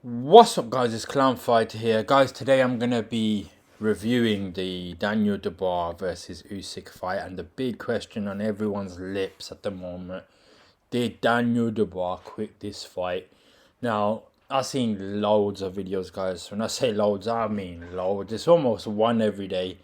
What's up guys, it's Clown Fighter here. Guys, today I'm going to be reviewing the Daniel Dubois versus Usyk fight, and the big question on everyone's lips at the moment: did Daniel Dubois quit this fight? Now, I've seen loads of videos, guys. When I say loads, I mean loads. It's almost one every day.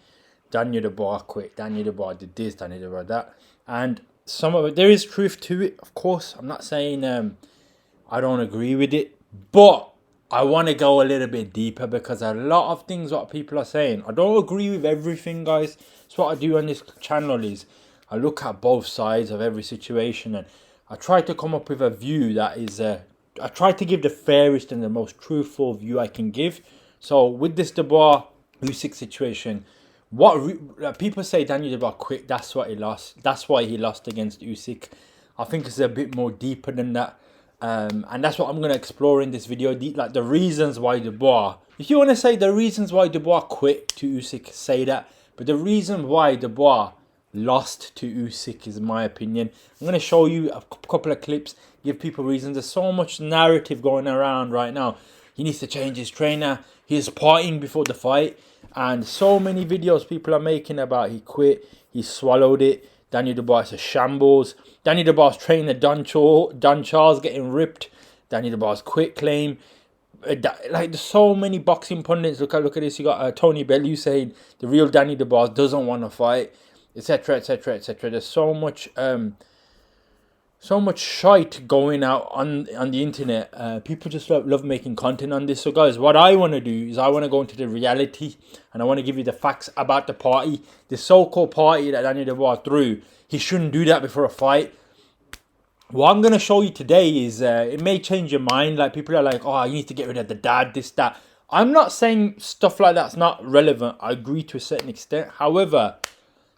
Daniel Dubois quit, Daniel Dubois did this, Daniel Dubois that. And some of it, there is truth to it, of course. I'm not saying I don't agree with it, but I want to go a little bit deeper because a lot of things what people are saying, I don't agree with everything, guys. That's what I do on this channel, is I look at both sides of every situation and I try to come up with a view that is I try to give the fairest and the most truthful view I can give. So with this Dubois Usyk situation, people say Daniel Dubois quit, that's what he lost. That's why he lost against Usyk. I think it's a bit more deeper than that. And that's what I'm going to explore in this video. Like the reasons why Dubois, if you want to say the reasons why Dubois quit to Usyk, say that. But the reason why Dubois lost to Usyk is my opinion. I'm going to show you a couple of clips, give people reasons. There's so much narrative going around right now. He needs to change his trainer. He's partying before the fight. And so many videos people are making about he quit, he swallowed it, Daniel Dubois is a shambles, Daniel Dubois trainer Don Charles getting ripped, Daniel Dubois quit claim. Like there's so many boxing pundits. Look at this. You got Tony Bellew saying the real Daniel Dubois doesn't want to fight, etc, etc, etc. There's so much shite going out on the internet. People just love making content on this. So guys, what I want to do is I want to go into the reality, and I want to give you the facts about the party, the so-called party that Daniel Dubois threw. He shouldn't do that before a fight. What I'm going to show you today is it may change your mind. Like people are like, oh, you need to get rid of the dad, this, that. I'm not saying stuff like that's not relevant. I agree to a certain extent. However,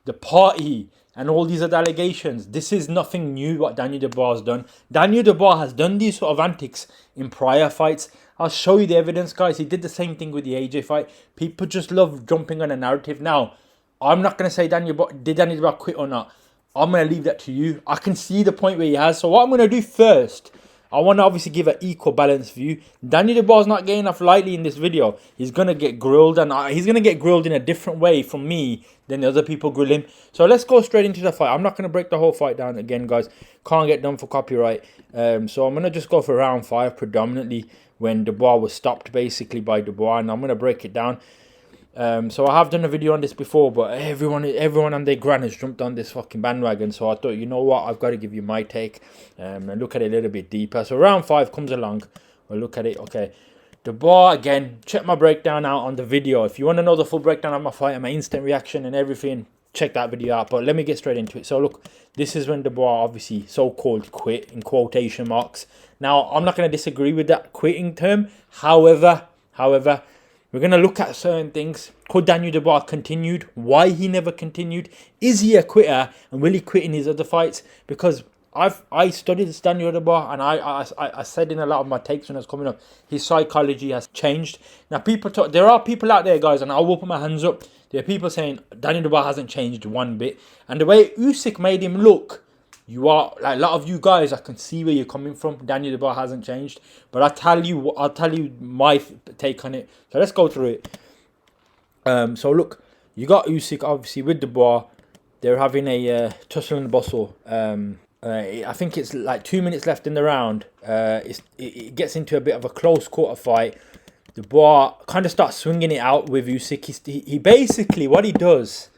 the party and all these other allegations, this is nothing new what Daniel Dubois has done. Daniel Dubois has done these sort of antics in prior fights. I'll show you the evidence, guys. He did the same thing with the AJ fight. People just love jumping on a narrative. Now, I'm not going to say did Daniel Dubois quit or not. I'm going to leave that to you. I can see the point where he has. So what I'm going to do first, I want to obviously give an equal balanced view. Daniel Dubois is not getting off lightly in this video. He's going to get grilled, and he's going to get grilled in a different way from me than the other people grill him. So let's go straight into the fight. I'm not going to break the whole fight down again, guys. Can't get done for copyright. So I'm going to just go for round 5 predominantly, when Dubois was stopped basically by Dubois, and I'm going to break it down. So I have done a video on this before, but everyone on their gran has jumped on this fucking bandwagon. So I thought, you know what, I've got to give you my take and look at it a little bit deeper. So round 5 comes along, we'll look at it. Okay, Dubois again. Check my breakdown out on the video. If you want to know the full breakdown of my fight and my instant reaction and everything, check that video out. But let me get straight into it. So look, this is when Dubois obviously so-called quit in quotation marks. Now I'm not going to disagree with that quitting term. However, we're going to look at certain things. Could Daniel Dubois continued? Why he never continued? Is he a quitter? And will he quit in his other fights? Because I studied this Daniel Dubois, and I said in a lot of my takes when I was coming up, his psychology has changed. Now there are people out there, guys, and I will put my hands up. There are people saying Daniel Dubois hasn't changed one bit. And the way Usyk made him look, you are like a lot of you guys, I can see where you're coming from. Daniel Dubois hasn't changed, but I'll tell you my take on it. So let's go through it. So look, you got Usyk obviously with Dubois. They're having a tussle and bustle. I think it's like 2 minutes left in the round. It gets into a bit of a close quarter fight. Dubois kind of starts swinging it out with Usyk. He basically, what he does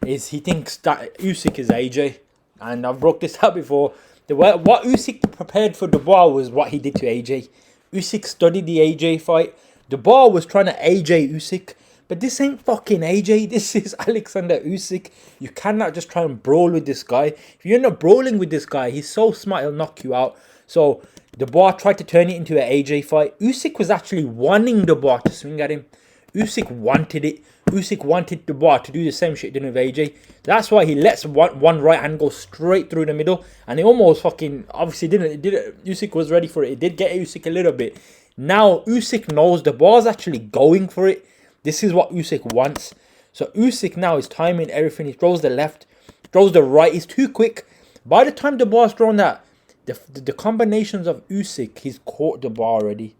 is he thinks that Usyk is AJ. And I've broke this out before. What Usyk prepared for Dubois was what he did to AJ. Usyk studied the AJ fight. Dubois was trying to AJ Usyk. But this ain't fucking AJ. This is Alexander Usyk. You cannot just try and brawl with this guy. If you end up brawling with this guy, he's so smart, he'll knock you out. So Dubois tried to turn it into an AJ fight. Usyk was actually wanting Dubois to swing at him. Usyk wanted it. Usyk wanted Dubois to do the same shit he did with AJ. That's why he lets one right hand go straight through the middle. And he almost fucking, obviously didn't. Usyk was ready for it. It did get Usyk a little bit. Now Usyk knows Dubois is actually going for it. This is what Usyk wants. So Usyk now is timing everything. He throws the left, throws the right. He's too quick. By the time Dubois has thrown that, the combinations of Usyk, he's caught Dubois already.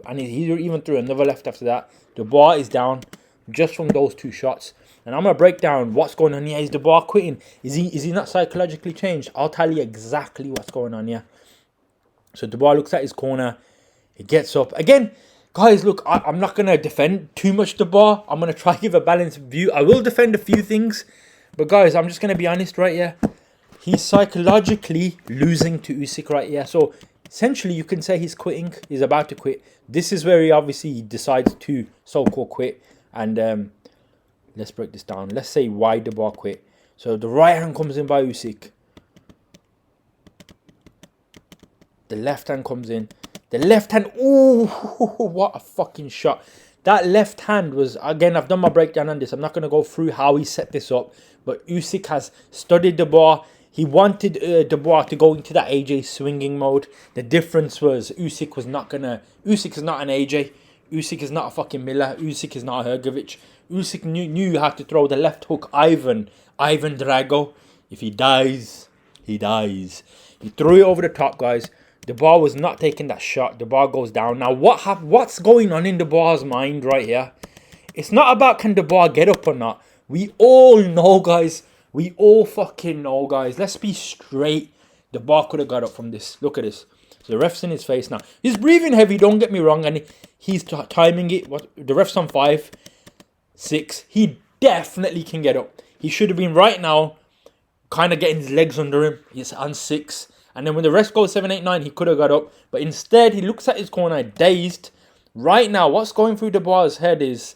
And he even threw another left after that. Dubois is down just from those 2 shots. And I'm going to break down what's going on here. Is Dubois quitting? Is he not psychologically changed? I'll tell you exactly what's going on here. So Dubois looks at his corner. He gets up. Again, guys, look, I'm not going to defend too much Dubois. I'm going to try to give a balanced view. I will defend a few things. But guys, I'm just going to be honest right here. He's psychologically losing to Usyk right here. So essentially, you can say he's quitting. He's about to quit. This is where he obviously decides to so-called quit. And let's break this down. Let's say why Dubois quit. So the right hand comes in by Usyk. The left hand comes in. The left hand. Ooh, what a fucking shot. That left hand was, again, I've done my breakdown on this. I'm not going to go through how he set this up. But Usyk has studied Dubois. He wanted Dubois to go into that AJ swinging mode. The difference was Usyk was not going to... Usyk is not an AJ. Usyk is not a fucking Miller. Usyk is not a Hrgovic. Usyk knew how to throw the left hook. Ivan Drago. If he dies, he dies. He threw it over the top, guys. Dubois was not taking that shot. Dubois goes down. Now, what's going on in Dubois' mind right here? It's not about can Dubois get up or not. We all know, guys. We all fucking know, guys. Let's be straight. Dubois could have got up from this. Look at this. So the ref's in his face now. He's breathing heavy, don't get me wrong. And he's timing it. The ref's on 5, 6. He definitely can get up. He should have been right now kind of getting his legs under him. He's on 6. And then when the ref goes 7, 8, 9, he could have got up. But instead, he looks at his corner dazed. Right now, what's going through Dubois' head is,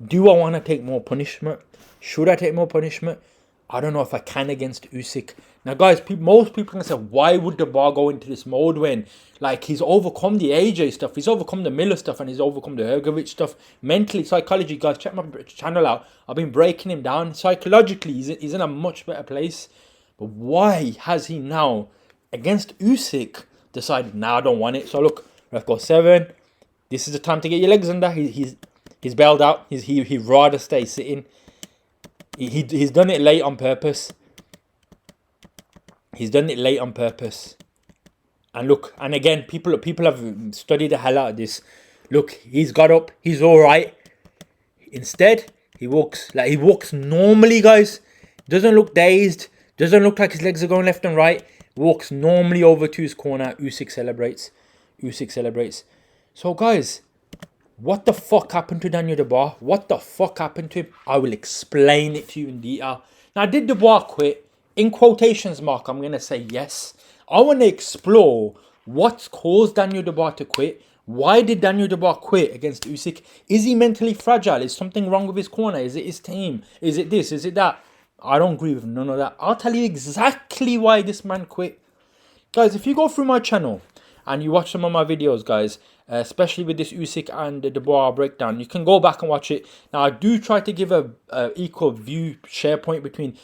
do I want to take more punishment? Should I take more punishment? I don't know if I can against Usyk. Now, guys, most people can say, why would Dubois go into this mode when, like, he's overcome the AJ stuff, he's overcome the Miller stuff, and he's overcome the Hrgovic stuff. Mentally, psychology, guys, check my channel out. I've been breaking him down. Psychologically, he's in a much better place. But why has he now, against Usyk, decided, nah, I don't want it? So, look, ref goes 7. This is the time to get your legs under. He's bailed out. He'd rather stay sitting. He's done it late on purpose. He's done it late on purpose. And look, and again, people have studied the hell out of this. Look, he's got up. He's all right. Instead, he walks normally, guys. Doesn't look dazed. Doesn't look like his legs are going left and right. Walks normally over to his corner. Usyk celebrates. Usyk celebrates. So, guys, what the fuck happened to Daniel Dubois? What the fuck happened to him? I will explain it to you in detail. Now, did Dubois quit? In quotations mark, I'm going to say yes. I want to explore what's caused Daniel Dubois to quit. Why did Daniel Dubois quit against Usyk? Is he mentally fragile? Is something wrong with his corner? Is it his team? Is it this? Is it that? I don't agree with none of that. I'll tell you exactly why this man quit. Guys, if you go through my channel and you watch some of my videos, guys, especially with this Usyk and the Dubois breakdown, you can go back and watch it. Now, I do try to give a equal view, share point between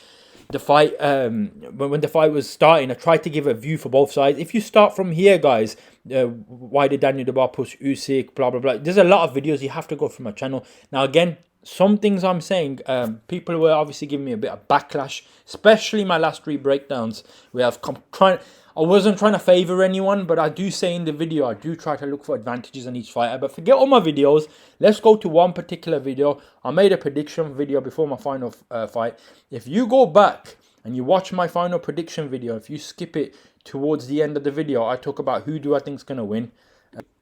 the fight. When the fight was starting, I tried to give a view for both sides. If you start from here, guys, why did Daniel Dubois push Usyk, blah, blah, blah. There's a lot of videos. You have to go through my channel. Now, again, some things I'm saying, people were obviously giving me a bit of backlash, especially my last 3 breakdowns, where I wasn't trying to favour anyone, but I do say in the video, I do try to look for advantages on each fighter. But forget all my videos. Let's go to one particular video. I made a prediction video before my final fight. If you go back and you watch my final prediction video, if you skip it towards the end of the video, I talk about who do I think is going to win.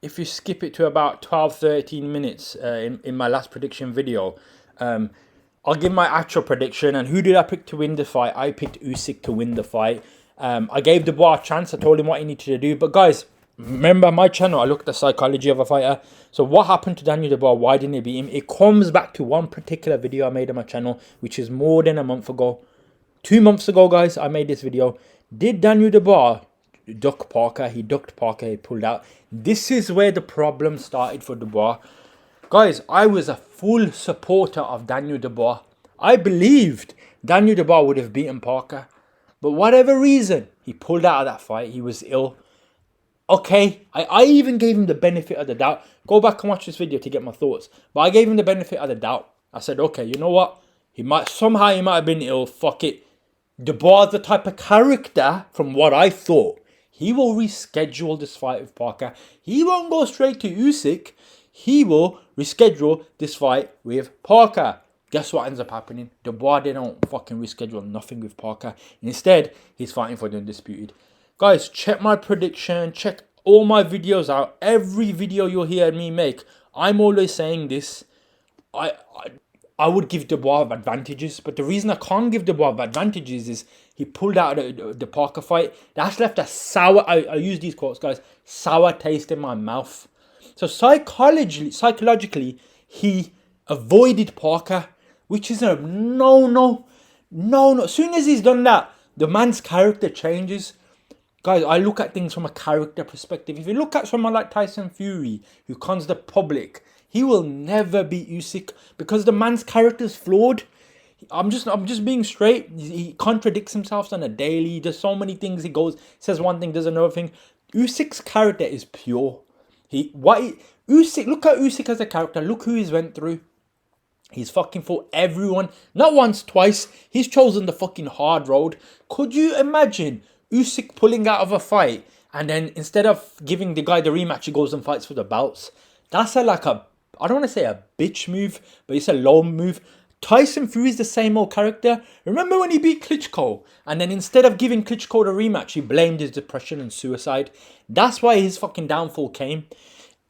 If you skip it to about 12-13 minutes in my last prediction video, I'll give my actual prediction. And who did I pick to win the fight? I picked Usyk to win the fight. I gave Dubois a chance. I told him what he needed to do. But guys, remember my channel, I looked at the psychology of a fighter. So what happened to Daniel Dubois? Why didn't he beat him? It comes back to one particular video I made on my channel, which is more than a month ago. 2 months ago, guys, I made this video. Did Daniel Dubois duck Parker? He ducked Parker. He pulled out. This is where the problem started for Dubois. Guys, I was a full supporter of Daniel Dubois. I believed Daniel Dubois would have beaten Parker. But whatever reason, he pulled out of that fight. He was ill. Okay, I even gave him the benefit of the doubt. Go back and watch this video to get my thoughts. But I gave him the benefit of the doubt. I said, okay, you know what? He might have been ill. Fuck it. Dubois is the type of character, from what I thought, he will reschedule this fight with Parker. He won't go straight to Usyk. He will reschedule this fight with Parker. Guess what ends up happening? Dubois, they don't fucking reschedule nothing with Parker. Instead, he's fighting for the undisputed. Guys, check my prediction. Check all my videos out. Every video you'll hear me make, I'm always saying this. I would give Dubois advantages, but the reason I can't give Dubois advantages is he pulled out the Parker fight. That's left a sour, I use these quotes, guys, sour taste in my mouth. So psychologically, he avoided Parker, which is a no. As soon as he's done that, the man's character changes. Guys, I look at things from a character perspective. If you look at someone like Tyson Fury, who cons the public, he will never beat Usyk because the man's character is flawed. I'm just being straight. He contradicts himself on a daily. He does so many things. He says one thing, does another thing. Usyk's character is pure. Usyk, look at Usyk as a character. Look who he's went through. He's fucking fought everyone. Not once, twice. He's chosen the fucking hard road. Could you imagine Usyk pulling out of a fight and then instead of giving the guy the rematch, he goes and fights for the belts? That's I don't want to say a bitch move, but it's a low move. Tyson Fury is the same old character. Remember when he beat Klitschko? And then instead of giving Klitschko the rematch, he blamed his depression and suicide. That's why his fucking downfall came.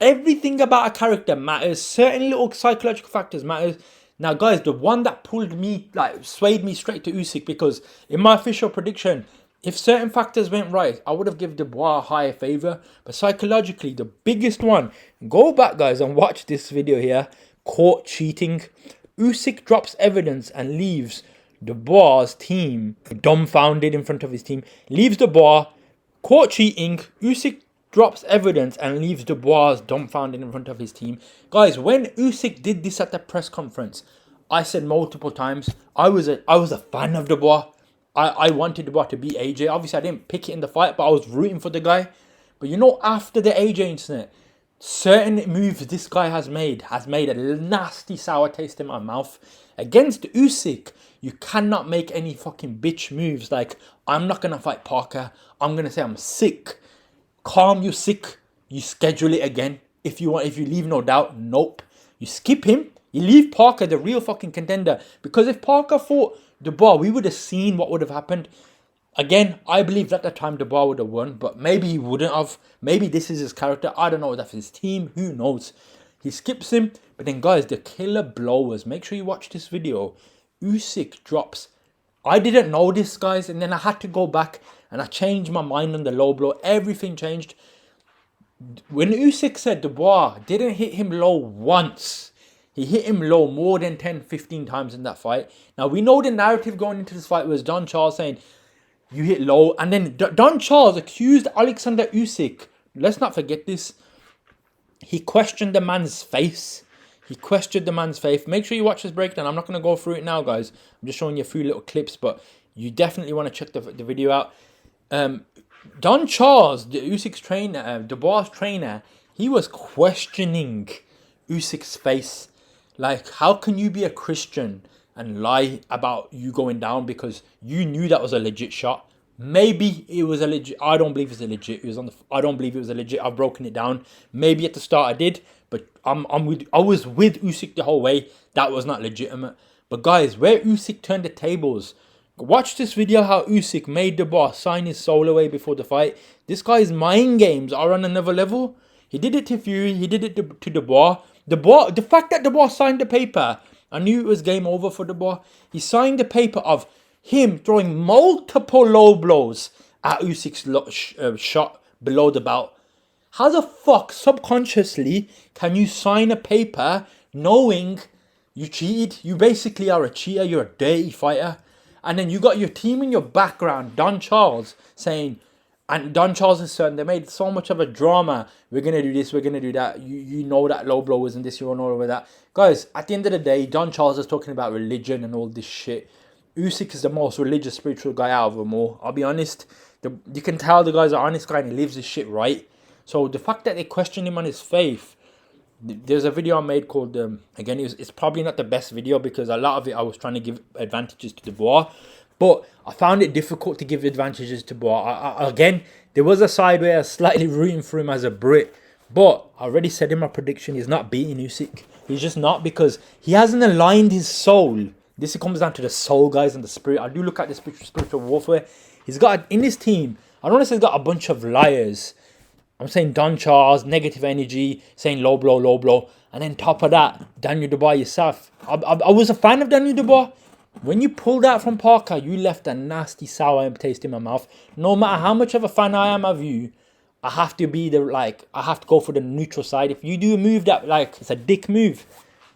Everything about a character matters. Certain little psychological factors matters. Now, guys, the one that swayed me straight to Usyk, because in my official prediction, if certain factors went right, I would have given Dubois a higher favour. But psychologically, the biggest one, go back, guys, and watch this video here. Caught cheating. Usyk drops evidence and leaves Dubois' team dumbfounded in front of his team. Leaves Dubois. Caught cheating. Usyk drops evidence and leaves Dubois dumbfounded in front of his team. Guys, when Usyk did this at the press conference, I said multiple times, I was a fan of Dubois. I wanted Dubois to beat AJ. Obviously, I didn't pick it in the fight, but I was rooting for the guy. But you know, after the AJ incident, certain moves this guy has made a nasty sour taste in my mouth. Against Usyk, you cannot make any fucking bitch moves like, I'm not going to fight Parker. I'm going to say I'm sick. Calm, you sick. You schedule it again. If you leave no doubt, nope. You skip him. You leave Parker, the real fucking contender. Because if Parker fought Dubois, we would have seen what would have happened. Again, I believe at the time Dubois would have won, but maybe he wouldn't have. Maybe this is his character. I don't know. That's his team. Who knows? He skips him. But then, guys, the killer blow was, make sure you watch this video. Usyk drops. I didn't know this, guys. And then I had to go back and I changed my mind on the low blow. Everything changed. When Usyk said Dubois didn't hit him low once, he hit him low more than 10, 15 times in that fight. Now, we know the narrative going into this fight was Don Charles saying, you hit low. And then Don Charles accused Alexander Usyk. Let's not forget this. He questioned the man's face. Make sure you watch this breakdown. I'm not going to go through it now, guys. I'm just showing you a few little clips, but you definitely want to check the video out. Don Charles, the Usyk's trainer, Dubois' trainer, he was questioning Usyk's face. Like, how can you be a Christian and lie about you going down because you knew that was a legit shot? Maybe it was a legit. I don't believe it's a legit. I don't believe it was a legit. I've broken it down. Maybe at the start I did, but I was with Usyk the whole way. That was not legitimate. But guys, where Usyk turned the tables. Watch this video how Usyk made Dubois sign his soul away before the fight. This guy's mind games are on another level. He did it to Fury. He did it to Dubois. The fact that Dubois signed the paper, I knew it was game over for Dubois. He signed the paper of him throwing multiple low blows at Usyk's shot below the belt. How the fuck, subconsciously, can you sign a paper knowing you cheated? You basically are a cheater. You're a dirty fighter. And then you got your team in your background, Don Charles, saying, and Don Charles and son, they made so much of a drama. We're going to do this, we're going to do that. You know that low blow isn't this, you don't know that. Guys, at the end of the day, Don Charles is talking about religion and all this shit. Usyk is the most religious, spiritual guy out of them all. I'll be honest. You can tell the guy's an honest guy and he lives his shit right. So the fact that they question him on his faith, there's a video I made called, again, it's probably not the best video because a lot of it I was trying to give advantages to Dubois. But I found it difficult to give advantages to Dubois. Again, there was a side where I was slightly rooting for him as a Brit. But I already said in my prediction, he's not beating Usyk. He's just not, because he hasn't aligned his soul. This comes down to the soul, guys, and the spirit. I do look at the spiritual warfare. He's got, in his team, I don't want to say he's got a bunch of liars. I'm saying Don Charles, negative energy, saying low blow. And then top of that, Daniel Dubois yourself. I was a fan of Daniel Dubois. When you pulled out from Parker, you left a nasty sour taste in my mouth. No matter how much of a fan I am of you, I have to be I have to go for the neutral side. If you do a move that, it's a dick move,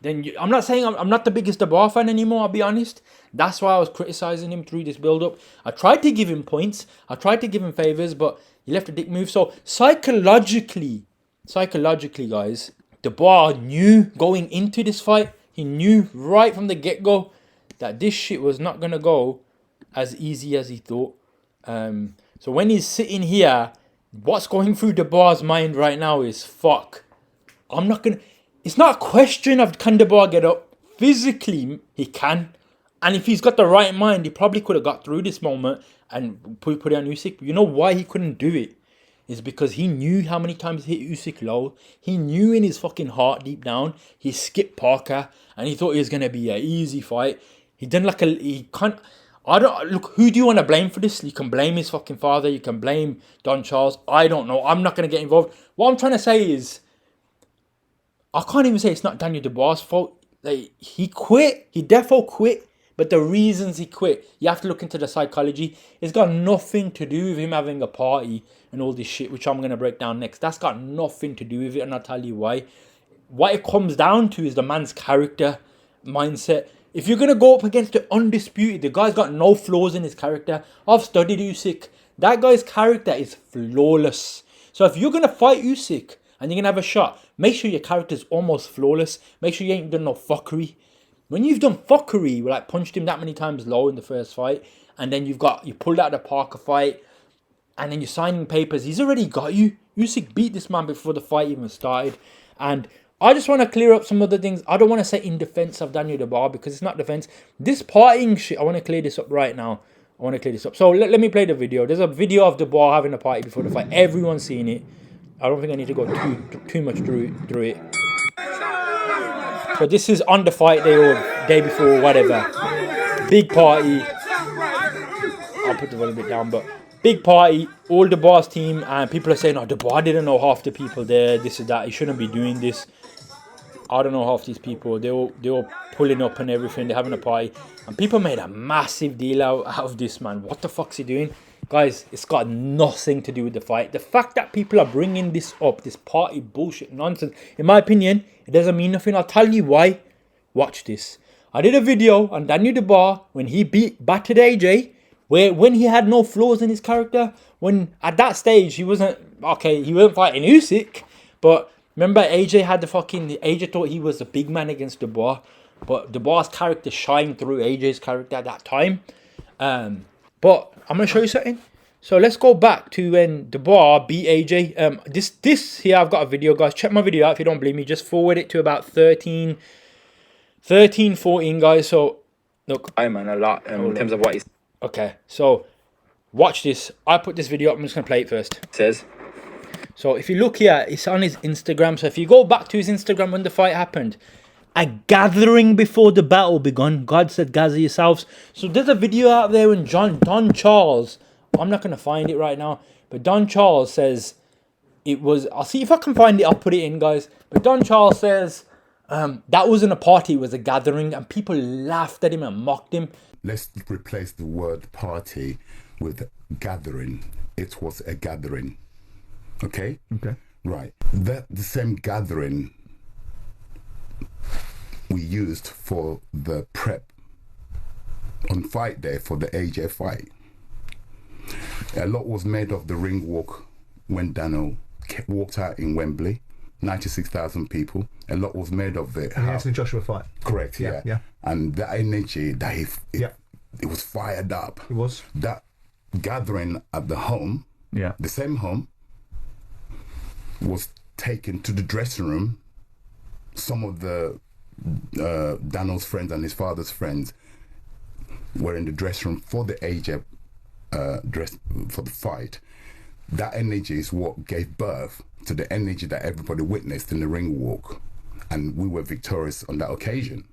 then I'm not saying I'm not the biggest Dubois fan anymore, I'll be honest. That's why I was criticizing him through this build-up. I tried to give him points. I tried to give him favors, but he left a dick move. So psychologically, guys, Dubois knew going into this fight, he knew right from the get-go that this shit was not going to go as easy as he thought. So when he's sitting here, what's going through Dubois' mind right now is, fuck, I'm not going to... It's not a question of can Dubois get up. Physically, he can. And if he's got the right mind, he probably could have got through this moment and put it on Usyk. You know why he couldn't do it? It's because he knew how many times he hit Usyk low. He knew in his fucking heart deep down, he skipped Parker and he thought it was going to be an easy fight. He done he can't... Look, who do you want to blame for this? You can blame his fucking father. You can blame Don Charles. I don't know. I'm not going to get involved. What I'm trying to say is, I can't even say it's not Daniel Dubois' fault. He quit. He defo quit. But the reasons he quit, you have to look into the psychology. It's got nothing to do with him having a party and all this shit, which I'm going to break down next. That's got nothing to do with it, and I'll tell you why. What it comes down to is the man's character, mindset. If you're going to go up against the undisputed, the guy's got no flaws in his character. I've studied Usyk. That guy's character is flawless. So if you're going to fight Usyk and you're going to have a shot, make sure your character's almost flawless. Make sure you ain't done no fuckery. When you've done fuckery, like punched him that many times low in the first fight, and then you pulled out the Parker fight, and then you're signing papers, he's already got you. Usyk beat this man before the fight even started. And I just want to clear up some other things. I don't want to say in defense of Daniel Dubois, because it's not defense. This partying shit, I want to clear this up right now. So let me play the video. There's a video of Dubois having a party before the fight. Everyone's seen it. I don't think I need to go too much through it. So this is on the fight day or day before, whatever. Big party. I'll put the volume a bit down, but big party. All Dubois' team, and people are saying, "Oh, Dubois didn't know half the people there. This is that. He shouldn't be doing this." I don't know half these people. They were pulling up and everything. They're having a party, and people made a massive deal out of this, man. What the fuck's he doing? Guys, it's got nothing to do with the fight. The fact that people are bringing this up, this party bullshit nonsense, in my opinion, it doesn't mean nothing. I'll tell you why. Watch this. I did a video on Daniel Dubois when he battered AJ, when he had no flaws in his character. When at that stage he wasn't fighting Usyk, but remember AJ thought he was a big man against Dubois, but Dubois' character shined through AJ's character at that time. But I'm going to show you something. So let's go back to when Dubois beat AJ. This here, I've got a video, guys. Check my video out if you don't believe me. Just forward it to about 13, 14, guys. So, look. I man, a lot in terms of what he Okay, so watch this. I put this video up. I'm just going to play it first. says. So if you look here, it's on his Instagram. So if you go back to his Instagram when the fight happened, a gathering before the battle begun. God said, gather yourselves. So there's a video out there when Don Charles, I'm not going to find it right now, but Don Charles says it was, I'll see if I can find it, I'll put it in, guys. But Don Charles says that wasn't a party, it was a gathering, and people laughed at him and mocked him. Let's replace the word party with gathering. It was a gathering. Okay? Okay. Right. The same gathering we used for the prep on fight day for the AJ fight. A lot was made of the ring walk when Daniel walked out in Wembley, 96,000 people. A lot was made of it. The Anthony Joshua fight. Correct, yeah. And the energy that it was fired up. It was. That gathering at the home, the same home, was taken to the dressing room. Some of the Daniel's friends and his father's friends were in the dressing room for the AJ dress for the fight, that energy is what gave birth to the energy that everybody witnessed in the ring walk, and we were victorious on that occasion.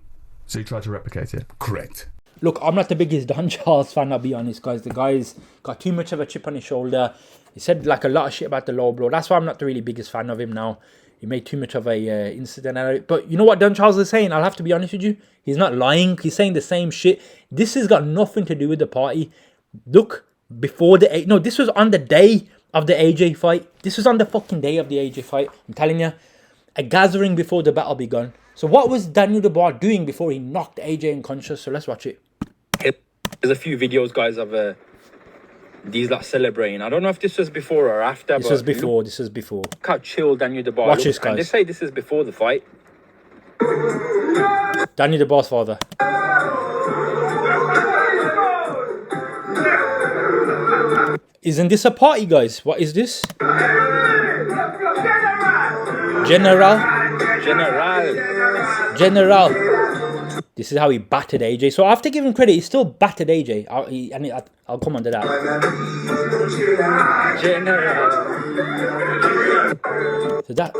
So you tried to replicate it? Correct. Look, I'm not the biggest Don Charles fan, I'll be honest, guys. The guy's got too much of a chip on his shoulder. He said like a lot of shit about the low blow. That's why I'm not the really biggest fan of him now. He made too much of a incident out of it. But you know what Don Charles is saying? I'll have to be honest with you. He's not lying. He's saying the same shit. This has got nothing to do with the party. Look, before the... No, this was on the day of the AJ fight. This was on the fucking day of the AJ fight. I'm telling you. A gathering before the battle begun. So what was Daniel Dubois doing before he knocked AJ unconscious? So let's watch it. There's a few videos, guys, of these lot celebrating. I don't know if this was before or after. This was before. This was before. Look how chill Daniel Dubois Watch looks. this, guys. And they say this is before the fight. Daniel Dubois' father. Isn't this a party, guys? What is this? General. This is how he battered AJ. So after giving credit, he still battered AJ. I'll come on to that. So that,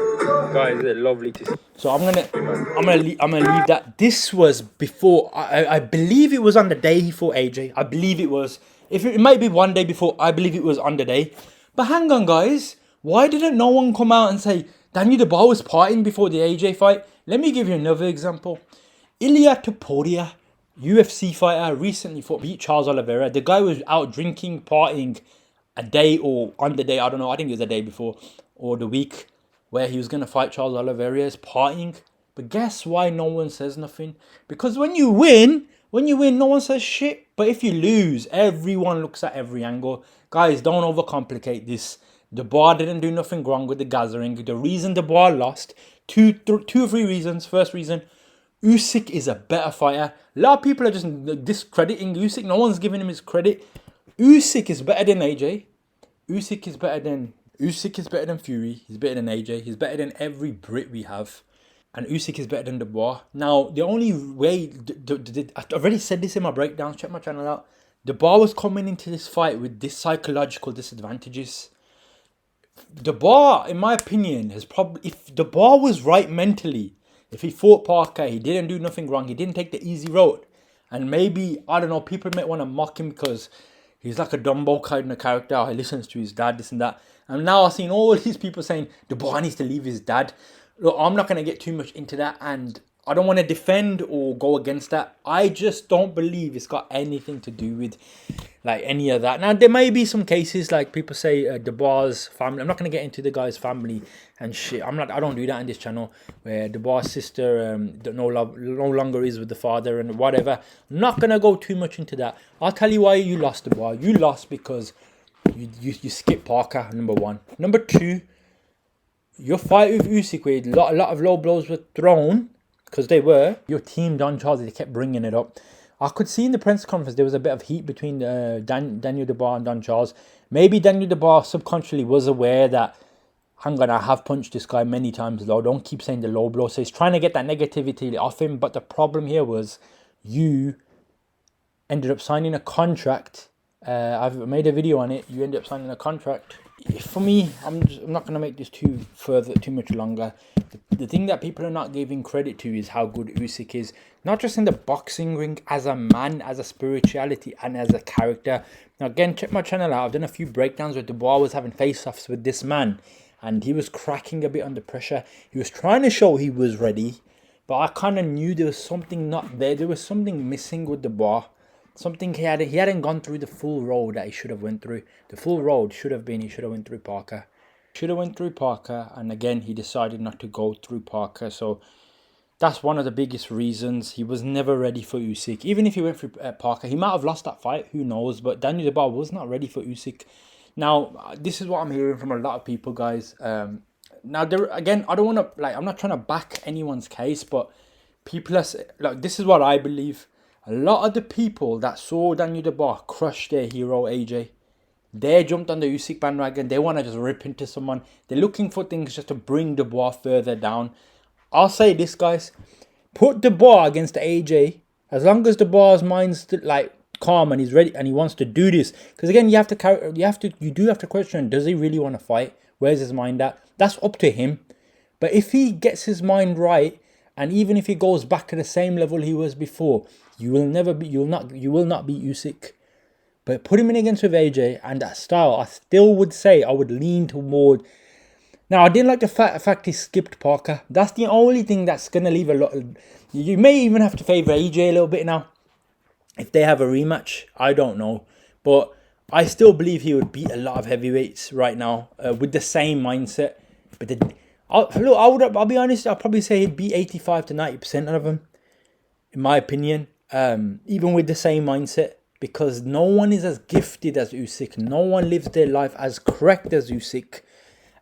guys, they're lovely to see. so I'm gonna leave that. This was before. I believe it was on the day he fought AJ. I believe it was. If it might be one day before, I believe it was on the day. But hang on, guys. Why didn't no one come out and say Daniel Dubois was partying before the AJ fight? Let me give you another example. Ilia Topuria, UFC fighter, recently beat Charles Oliveira. The guy was out drinking, partying a day or on the day, I don't know, I think it was the day before or the week where he was going to fight Charles Oliveira, is partying. But guess why no one says nothing? Because when you win, no one says shit. But if you lose, everyone looks at every angle. Guys, don't overcomplicate this. Dubois didn't do nothing wrong with the gathering. The reason Dubois lost, two or three reasons. First reason, Usyk is a better fighter. A lot of people are just discrediting Usyk. No one's giving him his credit. Usyk is better than AJ. Usyk is better than Fury. He's better than AJ. He's better than every Brit we have. And Usyk is better than Dubois. Now, the only way... I've already said this in my breakdowns. Check my channel out. Dubois was coming into this fight with this psychological disadvantages. Dubois, in my opinion, has probably... If Dubois was right mentally... If he fought Parker, he didn't do nothing wrong. He didn't take the easy road. And maybe, I don't know, people might want to mock him because he's like a Dumbo kind of character. He listens to his dad, this and that. And now I've seen all these people saying, Dubois needs to leave his dad. Look, I'm not going to get too much into that. And I don't want to defend or go against that. I just don't believe it's got anything to do with like any of that. Now, there may be some cases like people say Dubois' family. I'm not going to get into the guy's family and shit. I don't do that on this channel where Dubois' sister no longer is with the father and whatever. I'm not going to go too much into that. I'll tell you why you lost, Dubois. You lost because you skipped Parker, number one. Number two, your fight with Usyk, where a lot of low blows were thrown, because they were. Your team, Don Charles, they kept bringing it up. I could see in the press conference there was a bit of heat between Daniel Dubois and Don Charles. Maybe Daniel Dubois subconsciously was aware that, hang on, I have punched this guy many times low. Don't keep saying the low blow. So he's trying to get that negativity off him. But the problem here was you ended up signing a contract. I've made a video on it. You ended up signing a contract. For me, I'm not going to make this too much longer. The thing that people are not giving credit to is how good Usyk is. Not just in the boxing ring, as a man, as a spirituality, and as a character. Now again, check my channel out. I've done a few breakdowns where Dubois was having face-offs with this man. And he was cracking a bit under pressure. He was trying to show he was ready. But I kind of knew there was something not there. There was something missing with Dubois. Something he hadn't gone through the full road that he should have went through. The full road should have been he should have went through Parker. And again, he decided not to go through Parker. So that's one of the biggest reasons. He was never ready for Usyk. Even if he went through Parker, he might have lost that fight. Who knows? But Daniel Dubois was not ready for Usyk. Now, this is what I'm hearing from a lot of people, guys. Now, again, I don't want to, I'm not trying to back anyone's case, but people are, this is what I believe. A lot of the people that saw Daniel Dubois crush their hero, AJ, they jumped on the Usyk bandwagon. They want to just rip into someone. They're looking for things just to bring Dubois further down. I'll say this, guys. Put Dubois against AJ. As long as Dubois' mind's calm and he's ready and he wants to do this. Because again, you do have to question, does he really want to fight? Where's his mind at? That's up to him. But if he gets his mind right, and even if he goes back to the same level he was before, you will not beat Usyk. But put him in against with AJ and that style, I still would say I would lean toward. Now, I didn't like the fact he skipped Parker. That's the only thing that's going to leave a lot. You may even have to favour AJ a little bit now. If they have a rematch, I don't know. But I still believe he would beat a lot of heavyweights right now with the same mindset. But I'll be honest, I'll probably say he'd beat 85 to 90% of them, in my opinion. Even with the same mindset. Because no one is as gifted as Usyk. No one lives their life as correct as Usyk.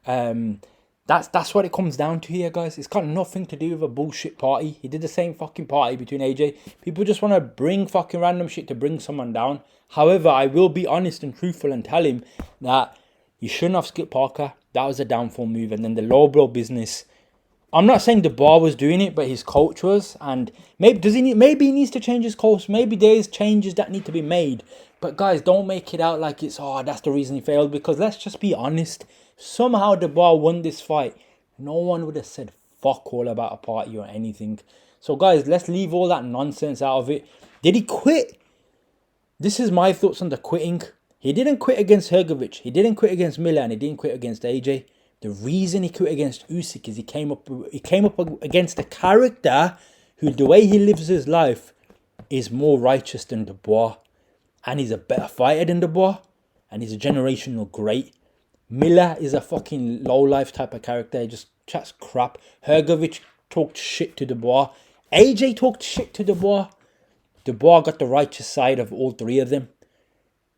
That's what it comes down to here, guys. It's got nothing to do with a bullshit party. He did the same fucking party between AJ. People just want to bring fucking random shit to bring someone down. However, I will be honest and truthful and tell him that you shouldn't have skipped Parker. That was a downfall move. And then the low blow business. I'm not saying Dubois was doing it, but his coach was. And maybe he needs to change his coach. Maybe there's changes that need to be made. But guys, don't make it out like it's, that's the reason he failed. Because let's just be honest. Somehow Dubois won this fight. No one would have said fuck all about a party or anything. So guys, let's leave all that nonsense out of it. Did he quit? This is my thoughts on the quitting. He didn't quit against Hrgovic. He didn't quit against Miller. And he didn't quit against AJ. The reason he quit against Usyk is he came up against a character who, the way he lives his life, is more righteous than Dubois. And he's a better fighter than Dubois. And he's a generational great. Miller is a fucking low-life type of character. He just chats crap. Hrgovic talked shit to Dubois. AJ talked shit to Dubois. Dubois got the righteous side of all three of them.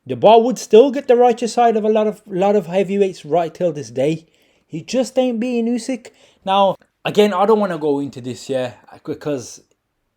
Dubois would still get the righteous side of a lot of heavyweights right till this day. He just ain't beating Usyk. Now, again, I don't want to go into this, because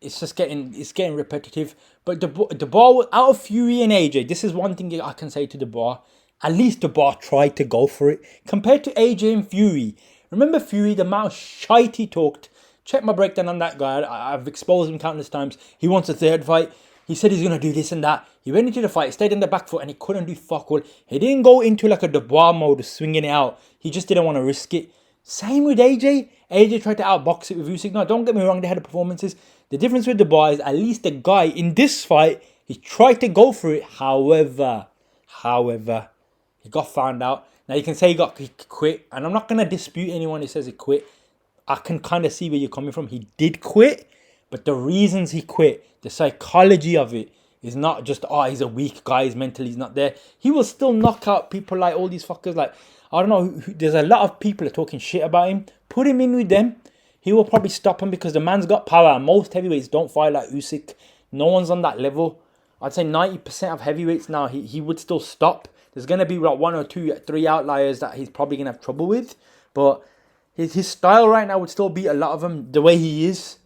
it's getting repetitive. But Dubois, out of Fury and AJ, this is one thing I can say to Dubois. At least Dubois tried to go for it. Compared to AJ and Fury. Remember Fury, the amount of shite he talked. Check my breakdown on that guy. I've exposed him countless times. He wants a third fight. He said he's going to do this and that. He went into the fight, stayed in the back foot, and he couldn't do fuck all. He didn't go into like a Dubois mode of swinging it out. He just didn't want to risk it. Same with AJ. AJ tried to outbox it with Usyk. Now, don't get me wrong, they had the performances. The difference with Dubois is at least the guy in this fight, he tried to go for it. However, he got found out. Now, you can say he quit, and I'm not going to dispute anyone who says he quit. I can kind of see where you're coming from. He did quit, but the reasons he quit, the psychology of it, is not just, he's a weak guy, he's mentally he's not there. He will still knock out people like all these fuckers. Like, I don't know, there's a lot of people that are talking shit about him. Put him in with them. He will probably stop him because the man's got power. Most heavyweights don't fight like Usyk. No one's on that level. I'd say 90% of heavyweights now, he would still stop. There's going to be like 1 or 2, 3 outliers that he's probably going to have trouble with. But his style right now would still beat a lot of them the way he is.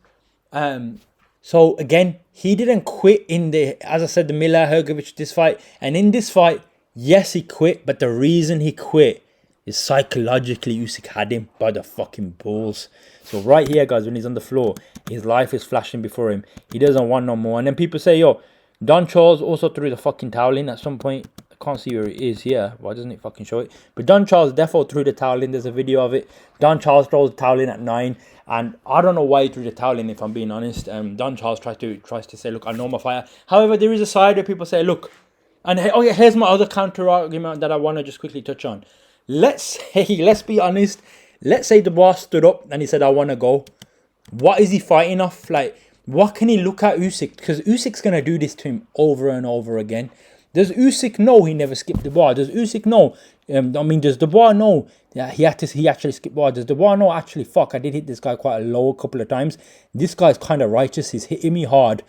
So again, he didn't quit in as I said, the Miller Hrgovic this fight. And in this fight, yes, he quit. But the reason he quit is psychologically Usyk had him by the fucking balls. So right here, guys, when he's on the floor, his life is flashing before him. He doesn't want no more. And then people say, Don Charles also threw the fucking towel in at some point. I can't see where it is here. Why doesn't it fucking show it? But Don Charles defo threw the towel in. There's a video of it. Don Charles throws the towel in at 9. And I don't know why he threw the towel in, if I'm being honest. Don Charles tries to say, look, I know my fighter. However, there is a side where people say, look. And here's my other counter argument that I want to just quickly touch on. Let's be honest. Let's say Dubois stood up and he said, I want to go. What is he fighting off? Like, what can he look at Usyk? Because Usyk's going to do this to him over and over again. Does Usyk know he never skipped Dubois? Does Usyk know? Does Dubois know that he actually skipped Dubois? Does Dubois know, actually, fuck, I did hit this guy quite low a couple of times. This guy's kind of righteous. He's hitting me hard.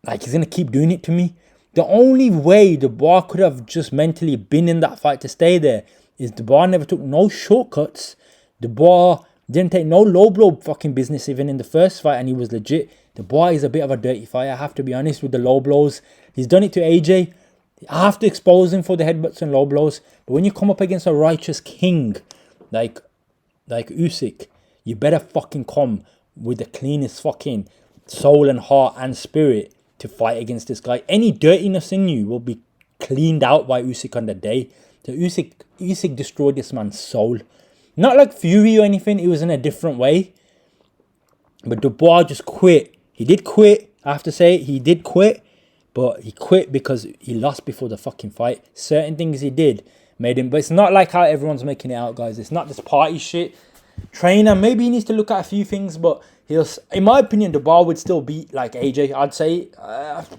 Like, he's going to keep doing it to me. The only way Dubois could have just mentally been in that fight to stay there is Dubois never took no shortcuts. Dubois didn't take no low blow fucking business even in the first fight, and he was legit. Dubois is a bit of a dirty fighter, I have to be honest, with the low blows. He's done it to AJ. I have to expose him for the headbutts and low blows. But when you come up against a righteous king like Usyk, you better fucking come with the cleanest fucking soul and heart and spirit to fight against this guy. Any dirtiness in you will be cleaned out by Usyk on the day. So Usyk destroyed this man's soul. Not like Fury or anything. It was in a different way. But Dubois just quit. He did quit. I have to say, he did quit. But he quit because he lost before the fucking fight. Certain things he did made him. But it's not like how everyone's making it out, guys. It's not this party shit. Trainer, maybe he needs to look at a few things. But he'll, in my opinion, Dubois would still beat like AJ. I'd say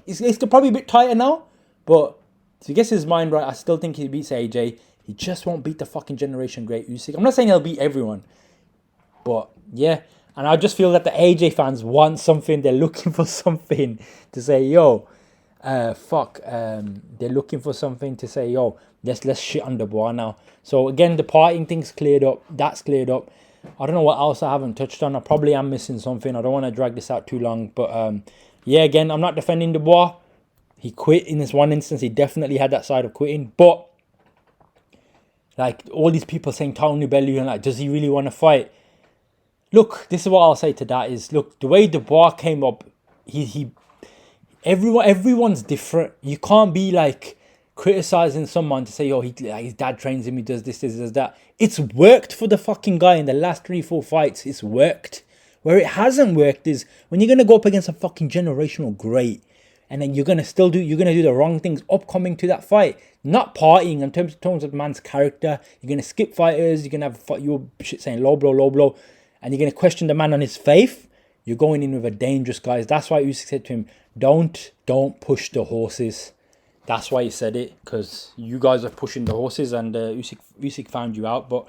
it's probably a bit tighter now. But if he gets his mind right, I still think he beats AJ. He just won't beat the fucking generation great Usyk. I'm not saying he'll beat everyone. But yeah. And I just feel that the AJ fans want something. They're looking for something to say, yo, they're looking for something to say, yo, let's shit on Dubois now. So again, the partying thing's cleared up. That's cleared up. I don't know what else I haven't touched on. I probably am missing something. I don't want to drag this out too long. But yeah, again, I'm not defending Dubois. He quit in this one instance. He definitely had that side of quitting. But like all these people saying Tony Bellew and like, does he really want to fight? Look, this is what I'll say to that is, look, the way Dubois came up, everyone's different. You can't be like criticizing someone to say, oh, his dad trains him, he does this, does that. It's worked for the fucking guy in the last 3-4 fights. It's worked. Where it hasn't worked is when you're going to go up against a fucking generational great and then you're going to do the wrong things upcoming to that fight. Not partying in terms of the man's character. You're going to skip fighters. You're going to have your shit saying low blow. And you're going to question the man on his faith. You're going in with a dangerous guy. That's why Usyk said to him, don't push the horses. That's why he said it. Because you guys are pushing the horses and Usyk found you out. But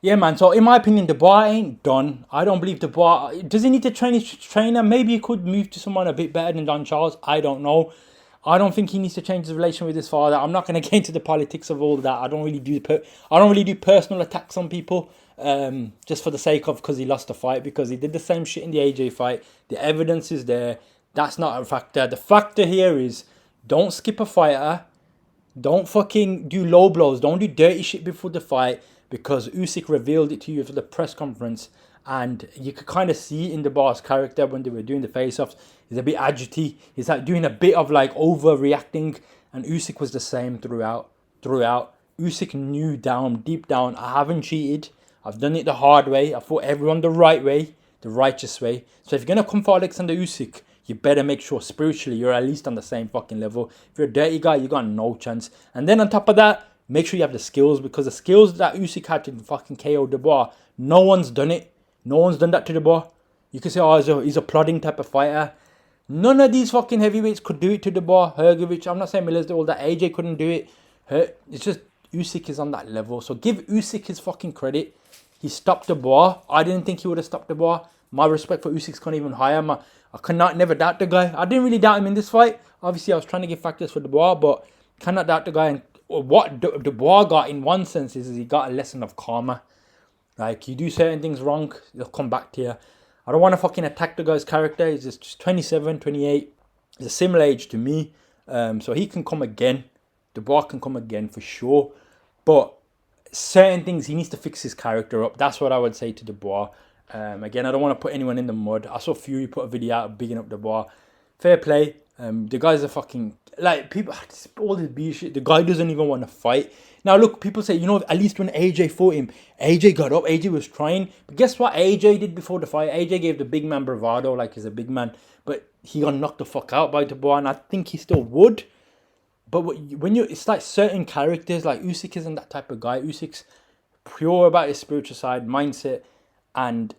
yeah, man. So in my opinion, Dubois ain't done. I don't believe Dubois. Does he need to train his trainer? Maybe he could move to someone a bit better than Don Charles. I don't know. I don't think he needs to change his relation with his father. I'm not going to get into the politics of all of that. I don't really do personal attacks on people. Just for the sake of because he lost the fight, because he did the same shit in the AJ fight. The evidence is there. That's not a factor. The factor here is don't skip a fighter. Don't fucking do low blows. Don't do dirty shit before the fight, because Usyk revealed it to you for the press conference, and you could kind of see in the boss character when they were doing the face-offs. He's a bit agitated. He's like doing a bit of like overreacting, and Usyk was the same throughout. Usyk knew deep down, I haven't cheated. I've done it the hard way. I fought everyone the right way, the righteous way. So if you're going to come for Alexander Usyk, you better make sure spiritually you're at least on the same fucking level. If you're a dirty guy, you got no chance. And then on top of that, make sure you have the skills, because the skills that Usyk had to fucking KO Dubois, no one's done it. No one's done that to Dubois. You can say, oh, he's a plodding type of fighter. None of these fucking heavyweights could do it to Dubois. Hrgovic, I'm not saying Miller's did all that. AJ couldn't do it. It's just Usyk is on that level. So give Usyk his fucking credit. He stopped Dubois. I didn't think he would have stopped Dubois. My respect for Usyk's gone even higher. I cannot never doubt the guy. I didn't really doubt him in this fight. Obviously, I was trying to give factors for Dubois, but cannot doubt the guy. And what Dubois got in one sense is he got a lesson of karma. Like, you do certain things wrong, they'll come back to you. I don't want to fucking attack the guy's character. He's just 27, 28. He's a similar age to me. So he can come again. Dubois can come again for sure. But certain things, he needs to fix his character up. That's what I would say to Dubois. Again, I don't want to put anyone in the mud. I saw Fury put a video out bigging up Dubois. Fair play. The guys are fucking, like, people, all this B shit. The guy doesn't even want to fight. Now, look, people say, at least when AJ fought him, AJ got up, AJ was trying. But guess what AJ did before the fight? AJ gave the big man bravado, like he's a big man. But he got knocked the fuck out by Dubois, and I think he still would. But it's like certain characters, like Usyk isn't that type of guy. Usyk's pure about his spiritual side, mindset, and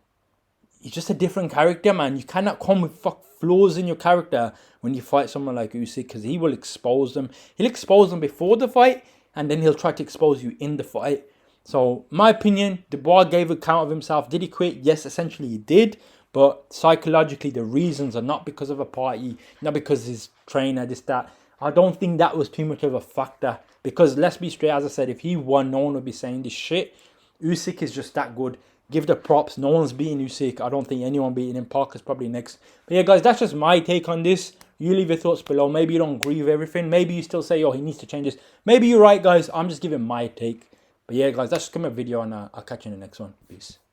he's just a different character, man. You cannot come with flaws in your character when you fight someone like Usyk, because he will expose them. He'll expose them before the fight, and then he'll try to expose you in the fight. So, my opinion, Dubois gave account of himself. Did he quit? Yes, essentially he did. But psychologically, the reasons are not because of a party, not because his trainer, this, that. I don't think that was too much of a factor. Because let's be straight, as I said, if he won, no one would be saying this shit. Usyk is just that good. Give the props. No one's beating Usyk. I don't think anyone beating him. Parker's probably next. But yeah, guys, that's just my take on this. You leave your thoughts below. Maybe you don't agree with everything. Maybe you still say, oh, he needs to change this. Maybe you're right, guys. I'm just giving my take. But yeah, guys, that's just come a video, and I'll catch you in the next one. Peace.